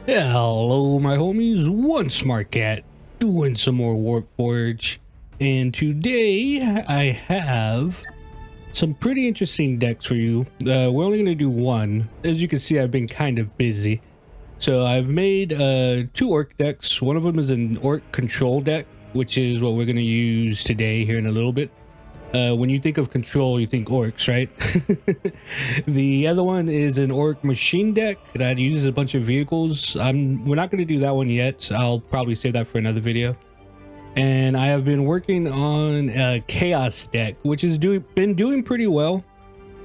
Hello my homies, one smart cat doing some more Warpforge, and today I have some pretty interesting decks for you. We're only going to do one. As you can see, I've been kind of busy, so I've made two Ork decks. One of them is an Ork Control deck, which is what we're going to use today here in a little bit. When you think of control, you think orcs, right? The other one is an orc machine deck that uses a bunch of vehicles. We're not going to do that one yet. I'll probably save that for another video. And I have been working on a chaos deck, which has been doing pretty well,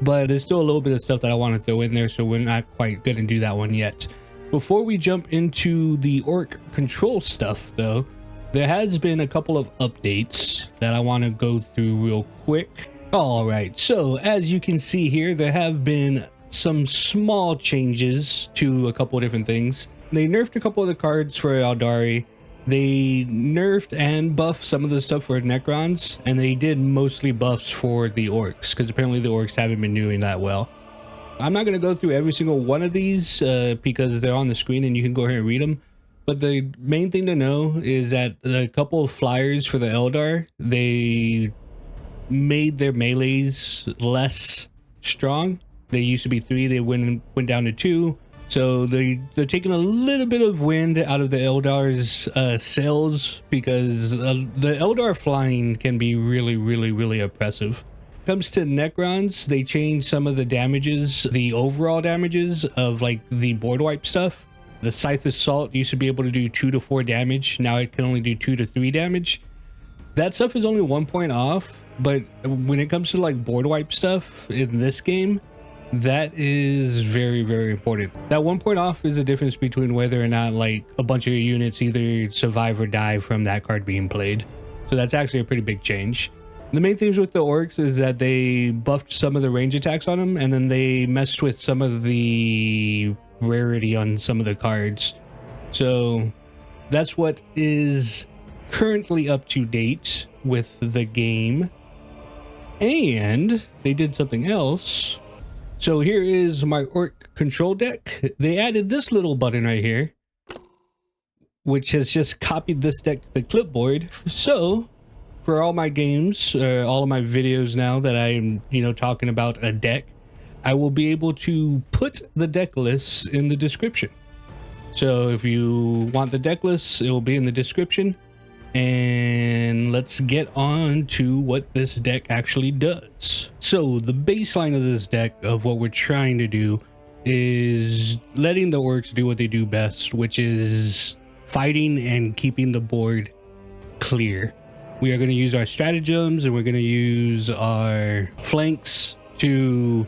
but there's still a little bit of stuff that I want to throw in there, so we're not quite going to do that one yet. Before we jump into the orc control stuff, though, there has been a couple of updates that I want to go through real quick. All right, so as you can see here, there have been some small changes to a couple of different things. They nerfed a couple of the cards for Aeldari. They nerfed and buffed some of the stuff for Necrons, and they did mostly buffs for the orcs, because apparently the orcs haven't been doing that well. I'm not going to go through every single one of these because they're on the screen and you can go ahead and read them. But the main thing to know is that a couple of flyers for the Eldar, they made their melees less strong. They used to be 3, they went down to 2. So they're taking a little bit of wind out of the Eldar's sails, because the Eldar flying can be really oppressive. When it comes to Necrons, they changed some of the damages, the overall damages of like the board wipe stuff. The Scythe Assault used to be able to do 2 to 4 damage. Now it can only do 2 to 3 damage. That stuff is only 1 point off, but when it comes to like board wipe stuff in this game, that is very important. That 1 point off is the difference between whether or not like a bunch of your units either survive or die from that card being played. So that's actually a pretty big change. The main things with the orcs is that they buffed some of the range attacks on them, and then they messed with some of the rarity on some of the cards. So that's what is currently up to date with the game. And they did something else. So here is my Ork Control deck. They added this little button right here, which has just copied this deck to the clipboard. So for all my games, all of my videos now that I'm, talking about a deck, I will be able to put the deck lists in the description. So if you want the deck lists, it will be in the description. And let's get on to what this deck actually does. So the baseline of this deck of what we're trying to do is letting the orcs do what they do best, which is fighting and keeping the board clear. We are going to use our stratagems, and we're going to use our flanks to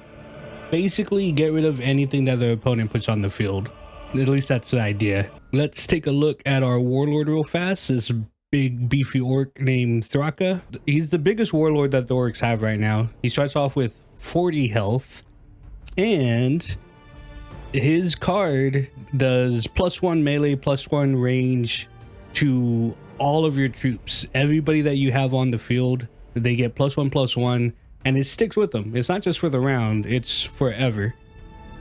basically get rid of anything that the opponent puts on the field. At least that's the idea. Let's take a look at our Warlord real fast. This big beefy orc named Thraka. He's the biggest Warlord that the orcs have right now. He starts off with 40 health, and his card does +1 melee, +1 range to all of your troops. Everybody that you have on the field, they get +1/+1. And it sticks with them. It's not just for the round, it's forever.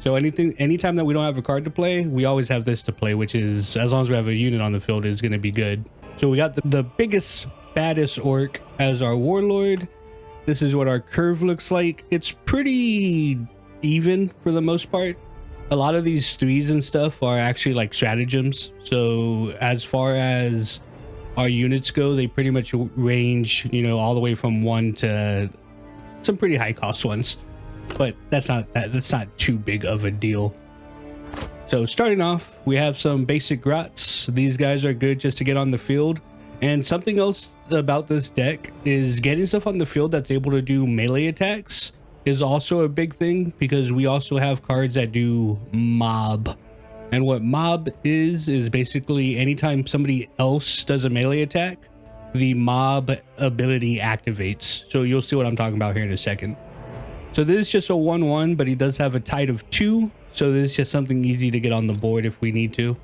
So anytime that we don't have a card to play, we always have this to play, which is, as long as we have a unit on the field, is going to be good. So we got the biggest, baddest orc as our Warlord. This is what our curve looks like. It's pretty even for the most part. A lot of these 3s and stuff are actually like stratagems. So as far as our units go, they pretty much range, all the way from 1 to some pretty high cost ones, but that's not too big of a deal. So starting off, we have some basic Grots. These guys are good just to get on the field. And something else about this deck is getting stuff on the field that's able to do melee attacks is also a big thing, because we also have cards that do mob. And what mob is basically anytime somebody else does a melee attack, the mob ability activates. So you'll see what I'm talking about here in a second. So this is just a 1/1, but he does have a tide of 2. So this is just something easy to get on the board if we need to.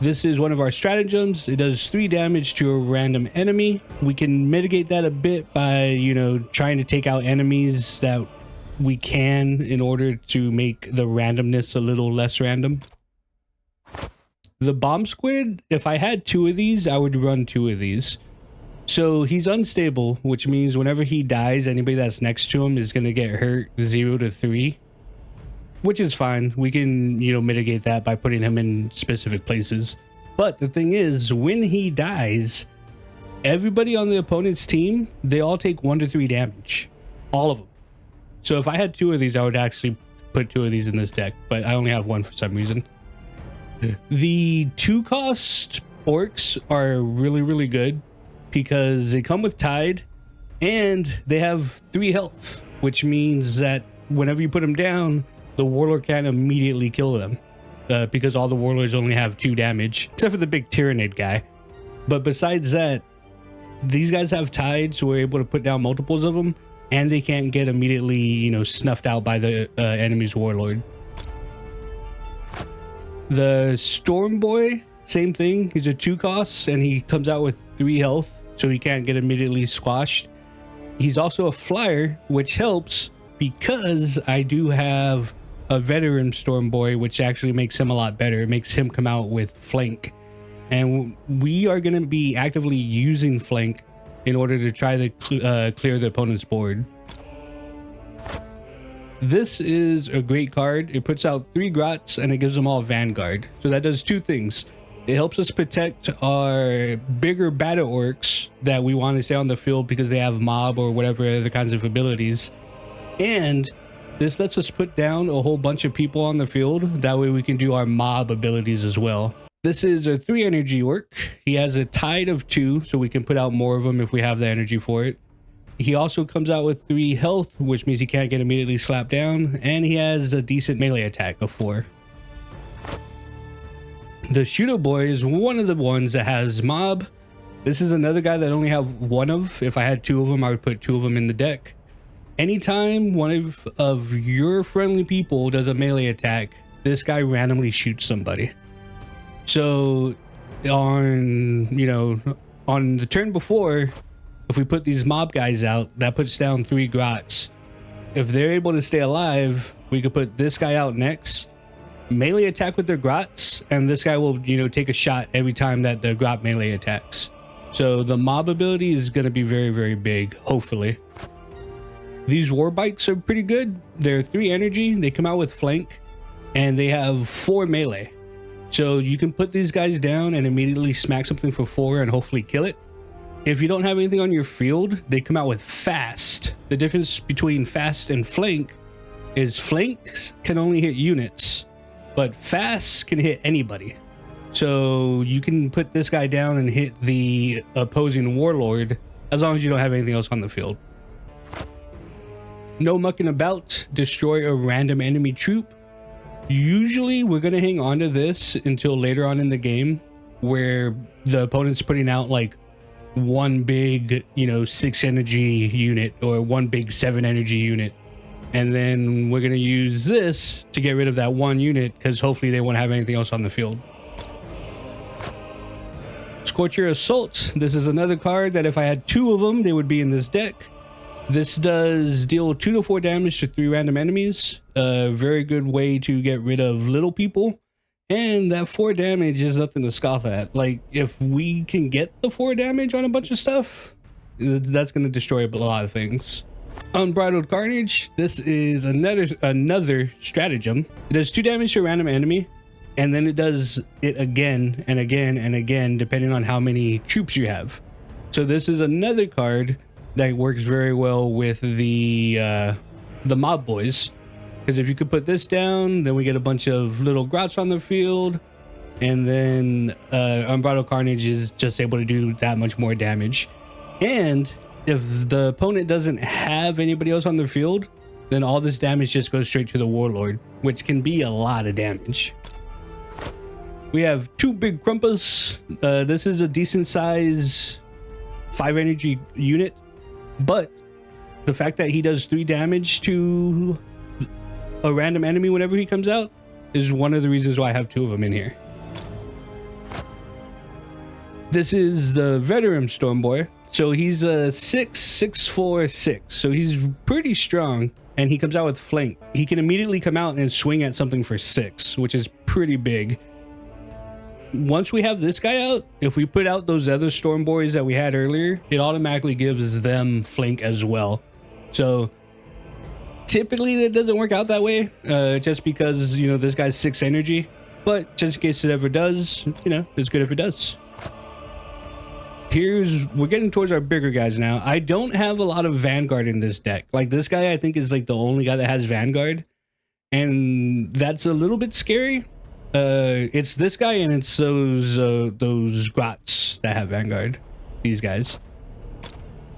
This is one of our stratagems. It does 3 damage to a random enemy. We can mitigate that a bit by, trying to take out enemies that we can in order to make the randomness a little less random. The Bomb Squig, if I had 2 of these, I would run 2 of these. So he's unstable, which means whenever he dies, anybody that's next to him is going to get hurt 0 to 3, which is fine. We can, you know, mitigate that by putting him in specific places. But the thing is, when he dies, everybody on the opponent's team, they all take 1 to 3 damage. All of them. So if I had 2 of these, I would actually put 2 of these in this deck, but I only have 1 for some reason. The 2-cost orcs are really, really good because they come with Tide and they have 3 health, which means that whenever you put them down, the Warlord can't immediately kill them because all the Warlords only have 2 damage, except for the big Tyrannid guy. But besides that, these guys have Tide, so we're able to put down multiples of them, and they can't get immediately, you know, snuffed out by the enemy's Warlord. The Stormboy, same thing. He's a 2-cost, and he comes out with 3 health, so he can't get immediately squashed. He's also a flyer, which helps because I do have a Veteran Stormboy, which actually makes him a lot better. It makes him come out with flank. And we are going to be actively using flank in order to try to clear the opponent's board. This is a great card. It puts out 3 Grots and it gives them all Vanguard. So that does 2 things. It helps us protect our bigger battle orcs that we want to stay on the field because they have mob or whatever other kinds of abilities. And this lets us put down a whole bunch of people on the field. That way we can do our mob abilities as well. This is a 3 energy orc. He has a Tide of 2, so we can put out more of them if we have the energy for it. He also comes out with 3 health, which means he can't get immediately slapped down, and he has a decent melee attack of 4. The Slugga Boy is one of the ones that has mob. This is another guy that I only have 1 of. If I had 2 of them, I would put 2 of them in the deck. Anytime one of your friendly people does a melee attack, this guy randomly shoots somebody. So on, you know, on the turn before, if we put these mob guys out, that puts down 3 Grots. If they're able to stay alive, we could put this guy out next, melee attack with their Grots, and this guy will, you know, take a shot every time that the Grot melee attacks. So the mob ability is going to be very, very big, hopefully. These war bikes are pretty good. They're 3 energy, they come out with flank, and they have 4 melee. So you can put these guys down and immediately smack something for 4 and hopefully kill it. If you don't have anything on your field, they come out with fast. The difference between fast and flank is flanks can only hit units, but fast can hit anybody. So you can put this guy down and hit the opposing Warlord as long as you don't have anything else on the field. No Mukkin About, destroy a random enemy troop. Usually we're going to hang on to this until later on in the game where the opponent's putting out like 1 big, you know, 6 energy unit or 1 big 7 energy unit. And then we're going to use this to get rid of that 1 unit because hopefully they won't have anything else on the field. Scorcher Assault. This is another card that if I had 2 of them, they would be in this deck. This does deal 2 to 4 damage to 3 random enemies. A very good way to get rid of little people. And that 4 damage is nothing to scoff at. Like, if we can get the 4 damage on a bunch of stuff, that's going to destroy a lot of things. Unbridled Carnage. This is another stratagem. It does 2 damage to a random enemy, and then it does it again and again and again, depending on how many troops you have. So this is another card that works very well with the mob boys. Because if you could put this down, then we get a bunch of little Grots on the field, and then Unbridled Carnage is just able to do that much more damage. And if the opponent doesn't have anybody else on the field, then all this damage just goes straight to the Warlord, which can be a lot of damage. We have 2 big Krumpas. This is a decent size 5 energy unit, but the fact that he does 3 damage to a random enemy whenever he comes out is one of the reasons why I have 2 of them in here. This is the Veteran Stormboy. So he's a 6'4'6", so he's pretty strong, and he comes out with flank. He can immediately come out and swing at something for 6, which is pretty big. once we have this guy out, if we put out those other Stormboys that we had earlier, it automatically gives them flank as well. So typically it doesn't work out that way, just because, you know, this guy's 6 energy, but just in case it ever does, you know, it's good if it does. We're getting towards our bigger guys now. I don't have a lot of Vanguard in this deck. Like, this guy I think is like the only guy that has Vanguard, and that's a little bit scary. It's this guy and it's those Grots that have Vanguard, these guys.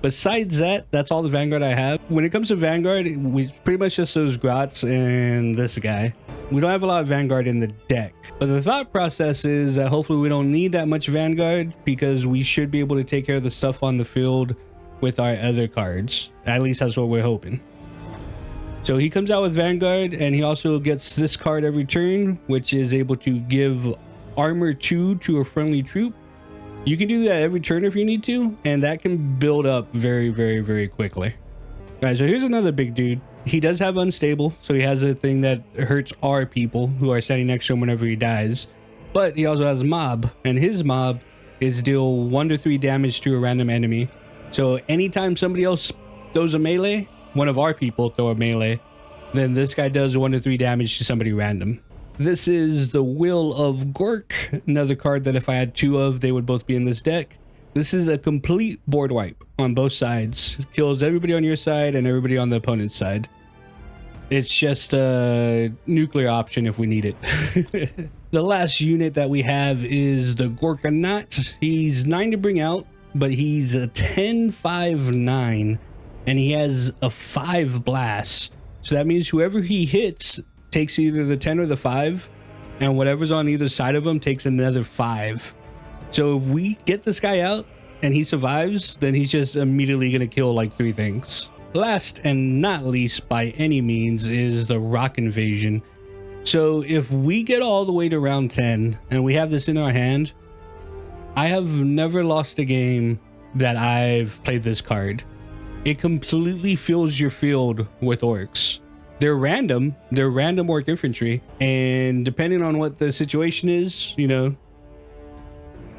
Besides that, that's all the Vanguard I have. When it comes to Vanguard, we pretty much just those Grots and this guy. We don't have a lot of Vanguard in the deck, but the thought process is that hopefully we don't need that much Vanguard, because we should be able to take care of the stuff on the field with our other cards. At least that's what we're hoping. So he comes out with Vanguard, and he also gets this card every turn, which is able to give armor 2 to a friendly troop. You can do that every turn if you need to, and that can build up very, very, very quickly. All right, so here's another big dude. He does have unstable, so he has a thing that hurts our people who are standing next to him whenever he dies. But he also has mob, and his mob is deal 1 to 3 damage to a random enemy. So anytime somebody else throws a melee, one of our people throw a melee, then this guy does 1 to 3 damage to somebody random. This is the Will of Gork, another card that if I had 2 of, they would both be in this deck. This is a complete board wipe on both sides. It kills everybody on your side and everybody on the opponent's side. It's just a nuclear option if we need it. The last unit that we have is the Gorkanaut. He's 9 to bring out, but he's a 10/5/9, and he has a 5 blast. So that means whoever he hits takes either the 10 or the 5, and whatever's on either side of him takes another 5. So if we get this guy out and he survives, then he's just immediately going to kill like 3 things. Last and not least by any means is the Rock Invasion. So if we get all the way to round 10 and we have this in our hand, I have never lost a game that I've played this card. It completely fills your field with orcs. They're random orc infantry, and depending on what the situation is, you know,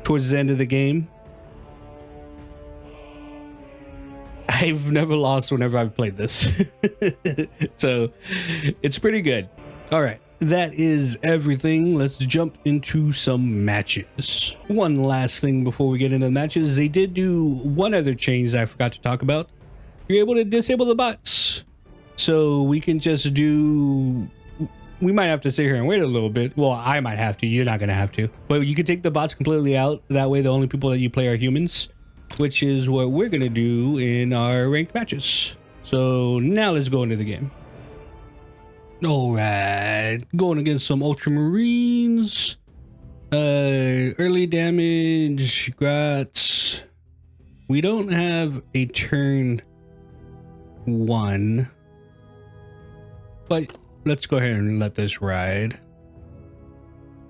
towards the end of the game, I've never lost whenever I've played this. So it's pretty good. All right, that is everything. Let's jump into some matches. One last thing before we get into the matches, they did do one other change that I forgot to talk about. You're able to disable the bots. So we can just do, we might have to sit here and wait a little bit. Well, I might have to, you're not gonna have to. But you can take the bots completely out. That way the only people that you play are humans, which is what we're gonna do in our ranked matches. So now let's go into the game. All right, going against some Ultramarines. Early damage, Grots. We don't have a turn 1. But let's go ahead and let this ride.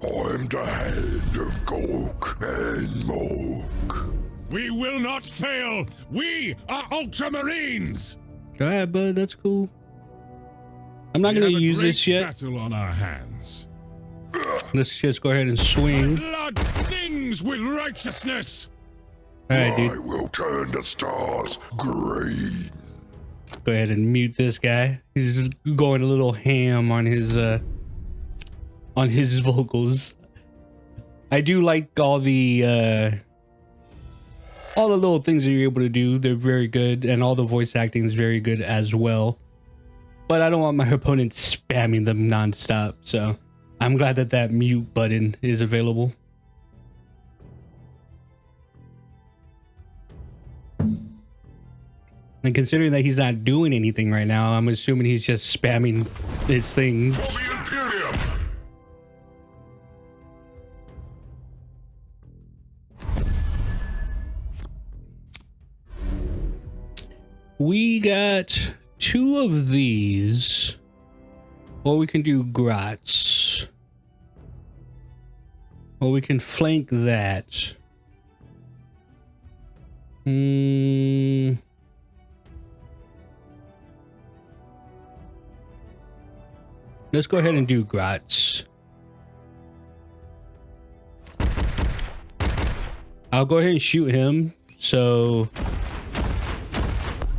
I'm the head of Gork and Mork. We will not fail! We are Ultramarines! All right, bud, that's cool. I'm not going to use this yet. Battle on our hands. Let's just go ahead and swing. Blood sings with righteousness! All right, I dude. will turn the stars green. Go ahead and mute this guy. He's just going a little ham on his vocals. I do like all the little things that you're able to do. They're very good, and all the voice acting is very good as well. But I don't want my opponent spamming them nonstop, so I'm glad that that mute button is available. And considering that he's not doing anything right now, I'm assuming he's just spamming his things. For the Imperium! We got 2 of these, or we can do Grots, or we can flank that. Let's go ahead and do Grots. I'll go ahead and shoot him. So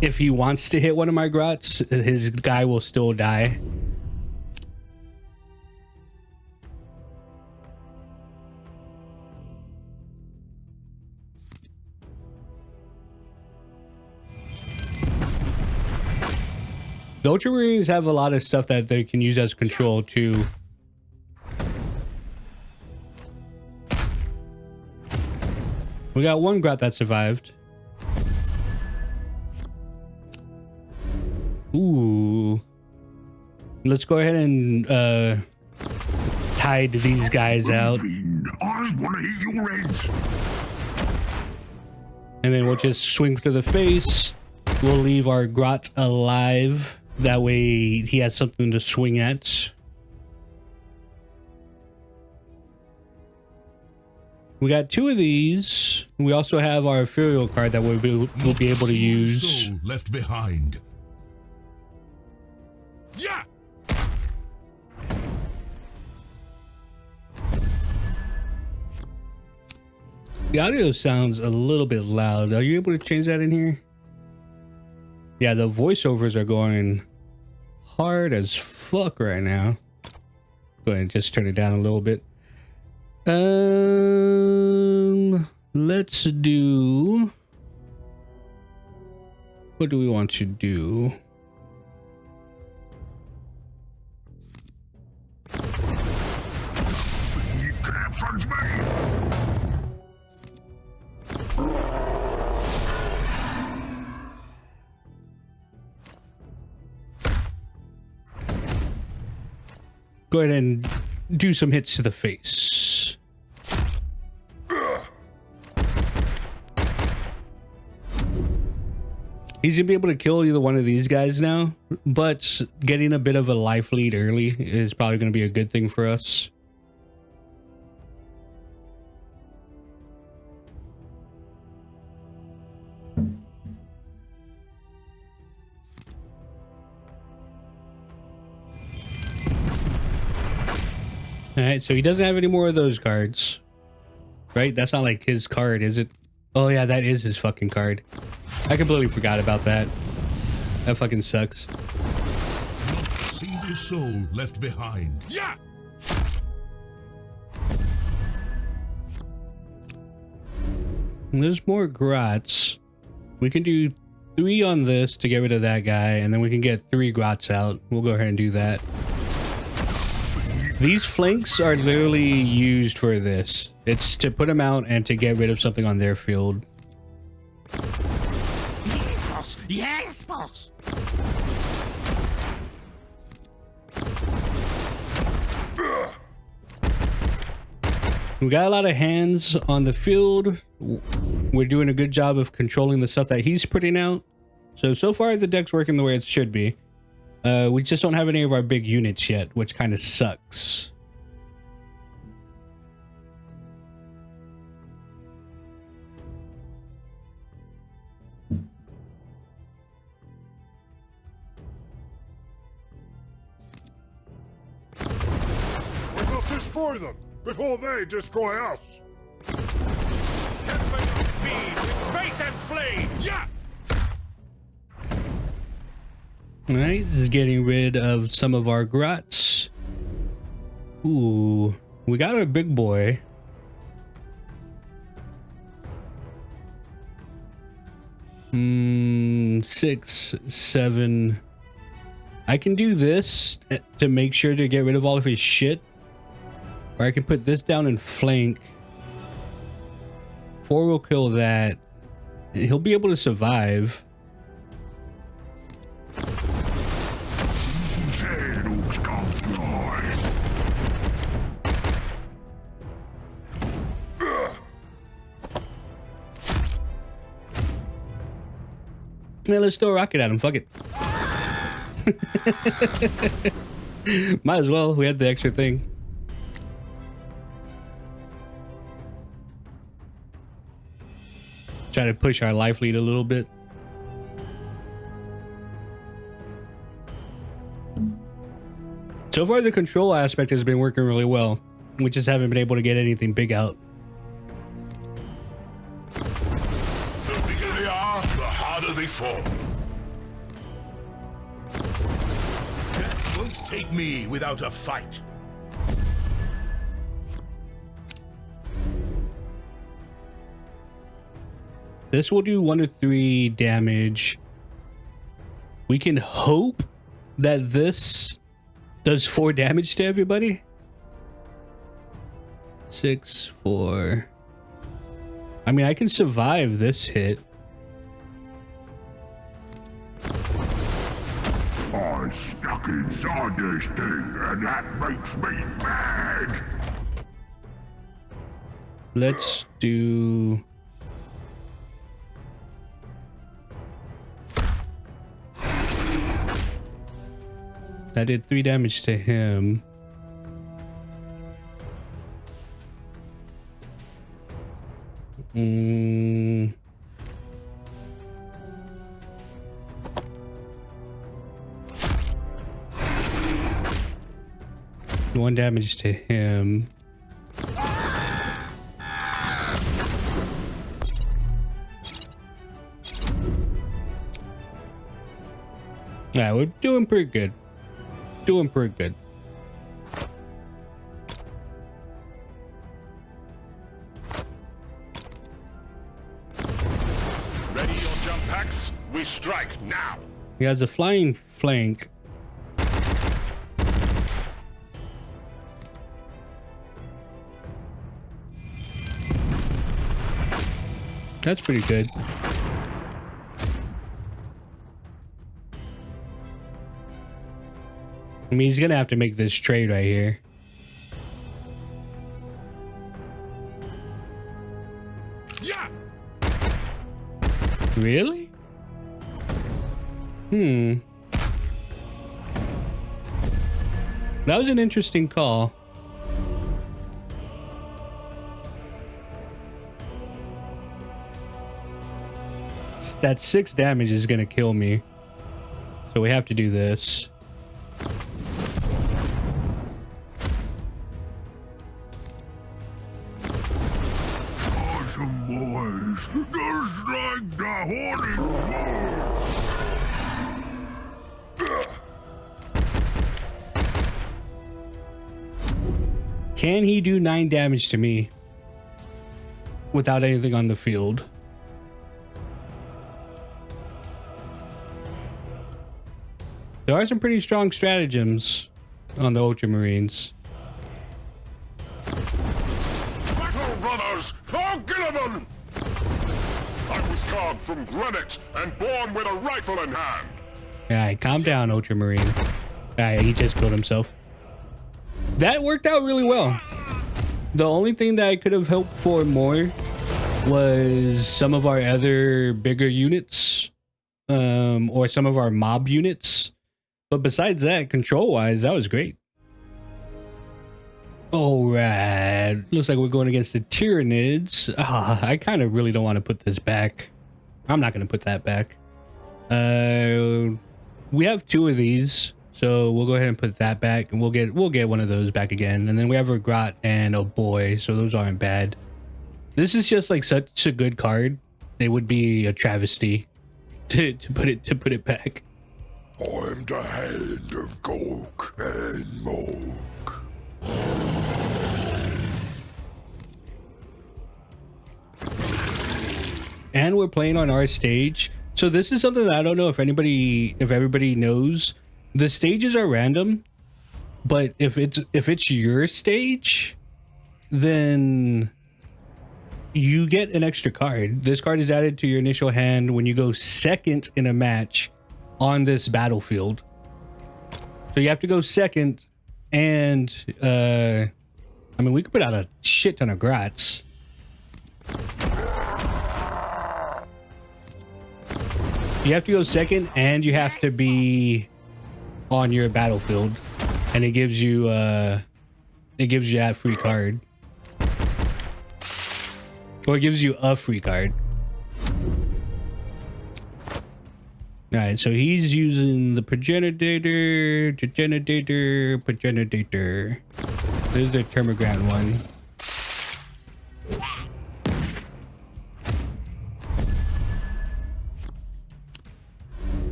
if he wants to hit one of my grots, his guy will still die. The Ultramarines have a lot of stuff that they can use as control too. We got one Grot that survived. Ooh. Let's go ahead and tide these guys out. I just want to eat your heads. And then we'll just swing to the face. We'll leave our Grot alive. That way he has something to swing at. We got 2 of these. We also have our ethereal card that we'll be able to use. Soul left behind. Yeah. The audio sounds a little bit loud. Are you able to change that in here? Yeah, the voiceovers are going hard as fuck right now. Go ahead and just turn it down a little bit. Let's do... What do we want to do? You can't punch me. Go ahead and do some hits to the face. He's gonna be able to kill either one of these guys now, but getting a bit of a life lead early is probably gonna be a good thing for us. All right, so he doesn't have any more of those cards, right? That's not like his card, is it? Oh yeah, that is his fucking card. I completely forgot about that. That fucking sucks. Not a single soul left behind. Yeah. And there's more Grots. We can do 3 on this to get rid of that guy, and then we can get 3 Grots out. We'll go ahead and do that. These flanks are literally used for this. It's to put them out and to get rid of something on their field. Yes, boss. Yes, boss. We got a lot of hands on the field. We're doing a good job of controlling the stuff that he's putting out. So far the deck's working the way it should be. We just don't have any of our big units yet, which kind of sucks. We must destroy them before they destroy us. Temper your speed with faith and flame. Yeah. Alright, this is getting rid of some of our Grots. Ooh, we got our big boy. Six, 7. I can do this to make sure to get rid of all of his shit. Or I can put this down and flank. 4 will kill that. He'll be able to survive. Yeah, let's throw a rocket at him. Fuck it. Might as well. We had the extra thing. Try to push our life lead a little bit. So far, the control aspect has been working really well. We just haven't been able to get anything big out. harder they fall. Death won't take me without a fight. This will do 1 to 3 damage. We can hope that this does 4 damage to everybody. 6, 4. I mean, I can survive this hit. I'm stuck inside this thing, and that makes me mad. Let's do... That did 3 damage to him. One damage to him. Yeah, we're doing pretty good. Doing pretty good. Ready your jump packs? We strike now. He has a flying flank. That's pretty good. I mean, he's gonna have to make this trade right here. Yeah. Really? That was an interesting call. That 6 damage is gonna kill me. So we have to do this. Awesome boys, just like the horned wolf. Can he do 9 damage to me without anything on the field? There are some pretty strong stratagems on the Ultramarines. Battle brothers, for Gilliman! I was carved from granite and born with a rifle in hand. Alright, calm down, Ultramarine. Alright, he just killed himself. That worked out really well. The only thing that I could have hoped for more was some of our other bigger units, or some of our mob units. But besides that, control-wise, that was great. Alright, looks like we're going against the Tyranids. I kind of really don't want to put this back. I'm not going to put that back. We have 2 of these, so we'll go ahead and put that back, and we'll get one of those back again. And then we have a Grot and a Boy, so those aren't bad. This is just like such a good card. It would be a travesty to put it back. I'm the hand of Gork and Mork. And we're playing on our stage. So this is something that I don't know if everybody knows. The stages are random, but if it's your stage, then you get an extra card. This card is added to your initial hand when you go second in a match on this battlefield. So you have to go second, and I mean, we could put out a shit ton of Grots. You have to go second, and you have to be on your battlefield, and it gives you that free card, or it gives you a free card. All right, so he's using the progenitor. There's the Termagant one.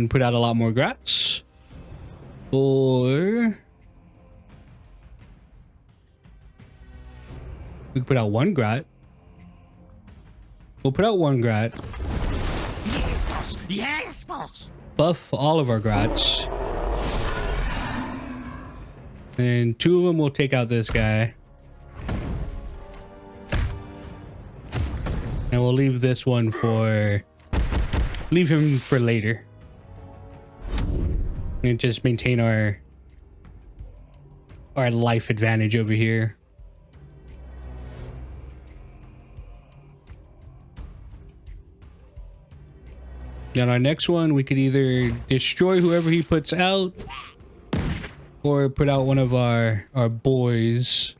can put out a lot more Grots. Or we can put out one Grot. We'll put out one Grot. Yes, boss. Yes, boss. Buff all of our Grots. And 2 of them will take out this guy. And we'll leave this one for... leave him for later. And just maintain our life advantage over here. On our next one, we could either destroy whoever he puts out, or put out one of our boys.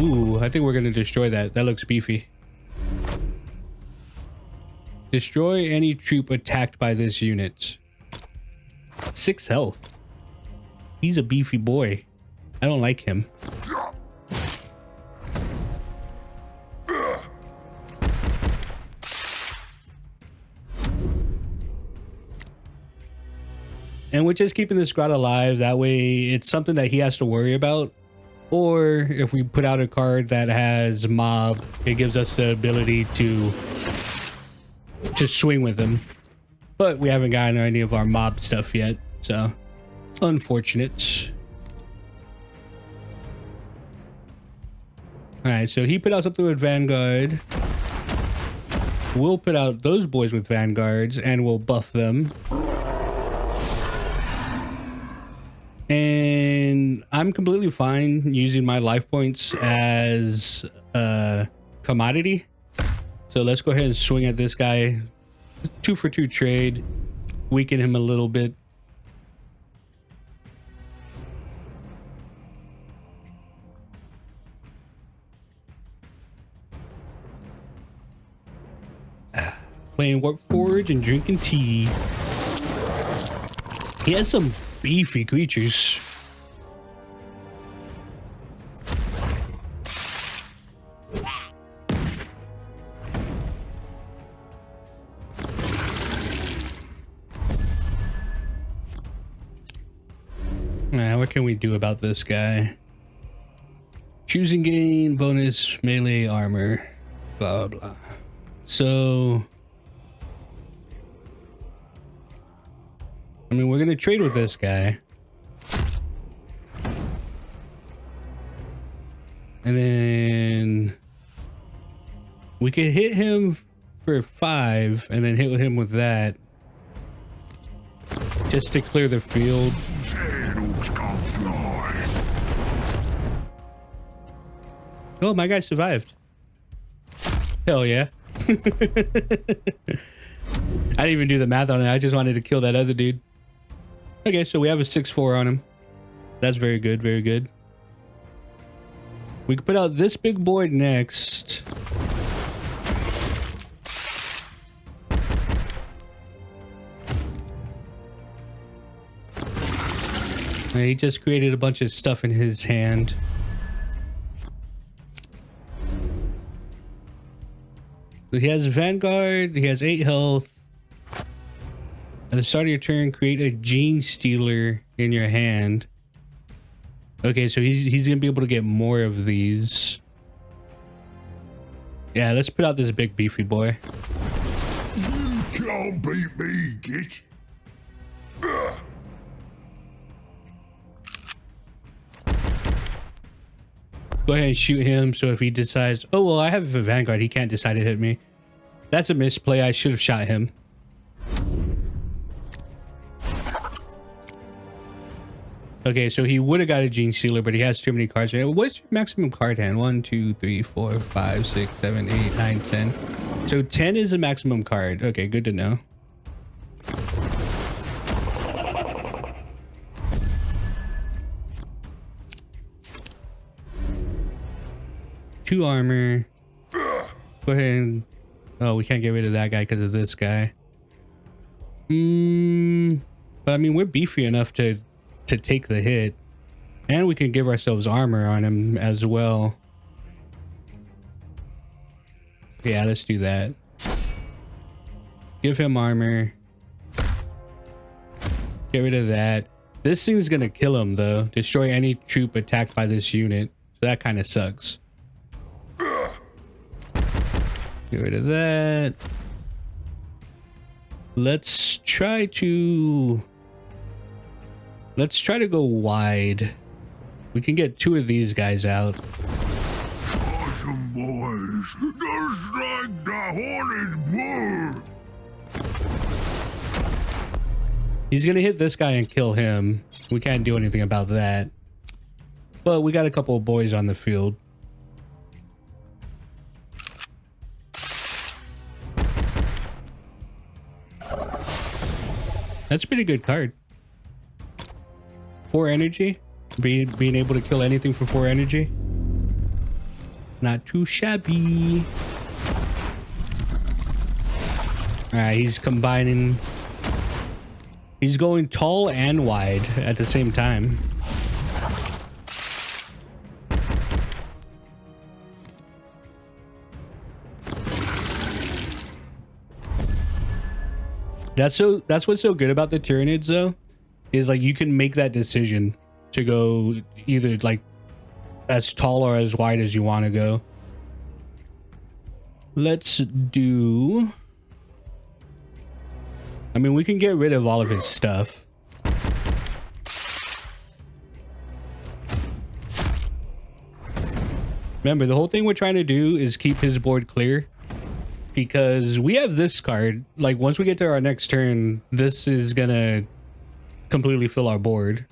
Ooh, I think we're gonna destroy that. That looks beefy. Destroy any troop attacked by this unit. 6 health. He's a beefy boy. I don't like him. And we're just keeping this Grot alive. That way it's something that he has to worry about. Or if we put out a card that has mob, it gives us the ability to swing with him. But we haven't gotten any of our mob stuff yet, so unfortunate. Alright, so he put out something with Vanguard. We'll put out those boys with Vanguards and we'll buff them. And I'm completely fine using my life points as a commodity. So let's go ahead and swing at this guy. 2 for 2 trade. Weaken him a little bit. Playing Warpforge and drinking tea. He has some beefy creatures. What can we do about this guy? Choosing gain, bonus, melee armor, blah, blah, blah. So, I mean, we're going to trade with this guy. And then we could hit him for 5 and then hit him with that. Just to clear the field. Oh, my guy survived. Hell yeah. I didn't even do the math on it. I just wanted to kill that other dude. Okay, so we have a 6-4 on him. That's very good, very good. We can put out this big boy next. And he just created a bunch of stuff in his hand. So he has Vanguard, he has 8 health. At the start of your turn, create a Gene Stealer in your hand. Okay, so he's gonna be able to get more of these. Yeah, let's put out this big beefy boy. You can't beat me, git. Go ahead and shoot him, so if he decides, oh, well, I have a Vanguard, he can't decide to hit me. That's a misplay. I should have shot him. Okay, so he would have got a Gene Stealer, but he has too many cards. What's your maximum card hand? 1, 2, 3, 4, 5, 6, 7, 8, 9, 10. So 10 is a maximum card. Okay, good to know. Two armor. Go ahead and... Oh, we can't get rid of that guy because of this guy. But I mean, we're beefy enough to take the hit. And we can give ourselves armor on him as well. Yeah, let's do that. Give him armor. Get rid of that. This thing's gonna kill him though. Destroy any troop attacked by this unit. So that kind of sucks. Get rid of that. Let's try to go wide. We can get 2 of these guys out. Awesome boys, just like the horned bull. He's gonna hit this guy and kill him. We can't do anything about that. But we got a couple of boys on the field. That's a pretty good card. 4 energy. Being able to kill anything for 4 energy. Not too shabby. Alright, he's combining. He's going tall and wide at the same time. That's what's so good about the Tyranids though, is like you can make that decision to go either like as tall or as wide as you want to go. Let's do, I mean, we can get rid of all of his stuff. Remember, the whole thing we're trying to do is keep his board clear. Because we have this card, like once we get to our next turn, this is gonna completely fill our board.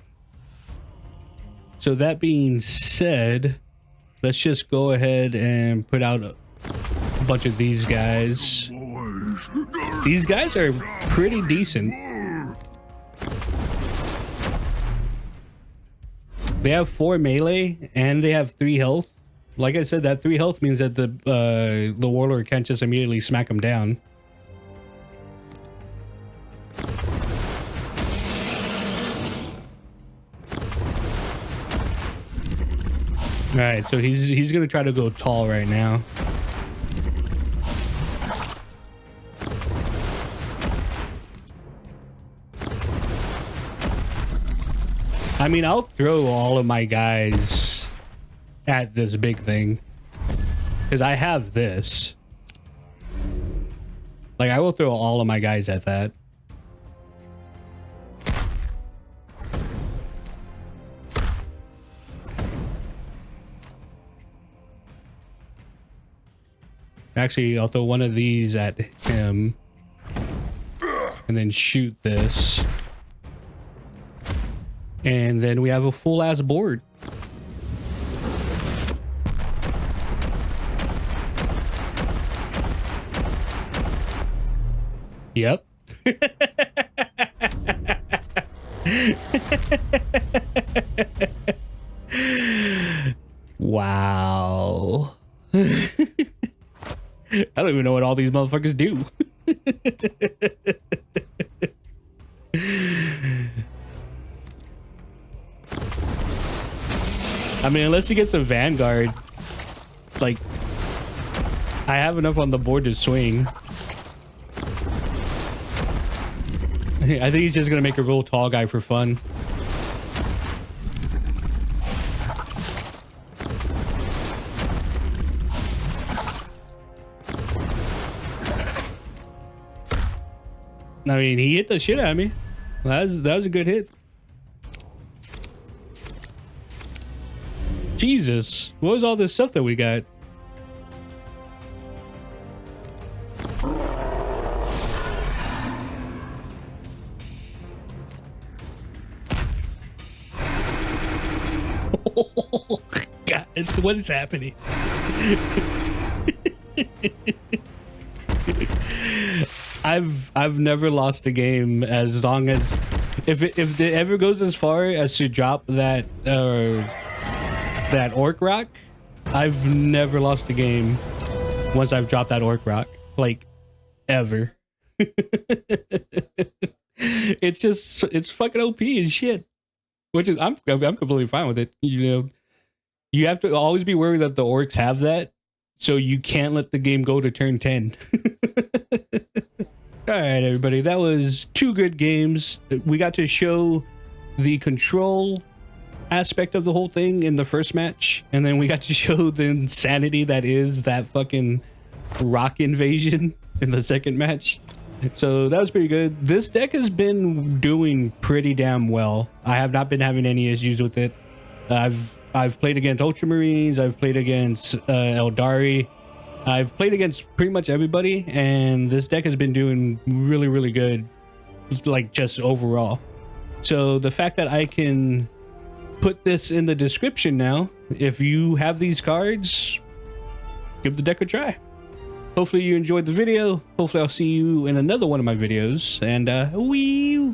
So that being said, let's just go ahead and put out a bunch of these guys. These guys are pretty decent. They have 4 melee and they have 3 health. Like I said, that 3 health means that the Warlord can't just immediately smack him down. All right, so he's gonna try to go tall right now. I mean, I'll throw all of my guys at this big thing because I have this. Like, I will throw all of my guys at that. Actually, I'll throw one of these at him and then shoot this, and then we have a full ass board. Yep. Wow. I don't even know what all these motherfuckers do. I mean, unless he gets a Vanguard, like, I have enough on the board to swing. I think he's just gonna make a real tall guy for fun. I mean, he hit the shit out of me. That was a good hit. Jesus, what was all this stuff that we got? Oh, God, what is happening? I've never lost a game as long as if it ever goes as far as to drop that Ork Rock. I've never lost a game once I've dropped that Ork Rock, like, ever. It's fucking OP as shit. Which is I'm completely fine with it. You know, you have to always be worried that the orcs have that, so you can't let the game go to turn 10. All right, everybody, that was 2 good games. We got to show the control aspect of the whole thing in the first match, and then we got to show the insanity that is that fucking rock invasion in the second match. So that was pretty good. This deck has been doing pretty damn well. I have not been having any issues with it. I've played against Ultramarines, I've played against Eldari, I've played against pretty much everybody, and this deck has been doing really, really good, like just overall. So the fact that I can put this in the description now, if you have these cards, give the deck a try. Hopefully you enjoyed the video. Hopefully I'll see you in another one of my videos, and wee.